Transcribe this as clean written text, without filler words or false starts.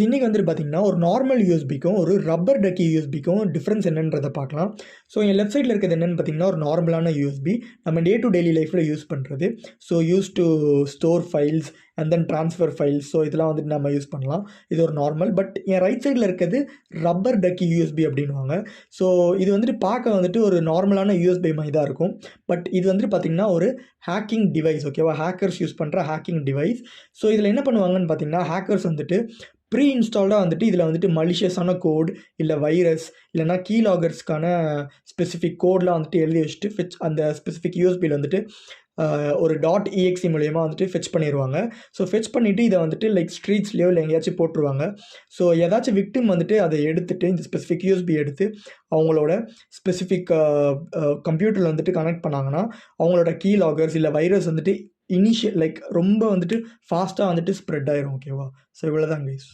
இன்றைக்கி வந்துட்டு பார்த்திங்கன்னா ஒரு நார்மல் யூஎஸ்பிக்கும் ஒரு ரப்பர் டக்கி யூஎஸ்பிக்கும் டிஃப்ரென்ஸ் என்னன்றதை பார்க்கலாம். ஸோ என் லெஃப்ட் சைடில் இருக்கிறது என்னென்னு பார்த்திங்கன்னா ஒரு நார்மலான யூஎஸ்பி நம்ம டே டு டெய்லி லைஃப்பில் யூஸ் பண்ணுறது. So use to store files and then transfer files. So இதெல்லாம் வந்துட்டு நம்ம யூஸ் பண்ணலாம். இது ஒரு நார்மல். பட் என் ரைட் சைடில் இருக்கிறது ரப்பர் டக்கி யூஎஸ்பி அப்படின்வாங்க. ஸோ இது வந்துட்டு பார்க்க வந்துட்டு ஒரு நார்மலான யூஎஸ்பி மாதிரி தான் இருக்கும். பட் இது வந்துட்டு பார்த்திங்கன்னா ஒரு ஹேக்கிங் டிவைஸ். ஓகேவா, ஹேக்கர்ஸ் யூஸ் பண்ணுற ஹேக்கிங் டிவைஸ். ஸோ இதில் என்ன பண்ணுவாங்கன்னு பார்த்திங்கன்னா ஹேக்கர்ஸ் வந்துட்டு ப்ரீ இன்ஸ்டால்டாக வந்துட்டு இதில் வந்துட்டு மலிஷியஸான கோட் இல்லை வைரஸ் இல்லைனா கீலாகர்ஸ்க்கான ஸ்பெசிஃபிக் கோட்லாம் வந்துட்டு எழுதி வச்சுட்டு அந்த ஸ்பெசிஃபிக் யூஎஸ்பியில் வந்துட்டு ஒரு .exe மூலயமா வந்துட்டு ஃபெச் பண்ணிடுவாங்க. ஸோ ஃபெச் பண்ணிவிட்டு இதை வந்துட்டு லைக் ஸ்ட்ரீட்ஸ்லேயோ இல்லை எங்கேயாச்சும் போட்டுருவாங்க. ஸோ ஏதாச்சும் விக்டிம் வந்துட்டு அதை எடுத்துகிட்டு இந்த ஸ்பெசிஃபிக் யூஎஸ்பி எடுத்து அவங்களோட ஸ்பெசிஃபிக் கம்ப்யூட்டரில் வந்துட்டு கனெக்ட் பண்ணாங்கன்னா அவங்களோட கீலாகர்ஸ் இல்லை வைரஸ் வந்துட்டு ரொம்ப வந்துட்டு ஃபாஸ்ட்டாக வந்துட்டு ஸ்ப்ரெட் ஆயிரும். ஓகேவா, ஸோ இவ்வளோ தான் கைஸ்.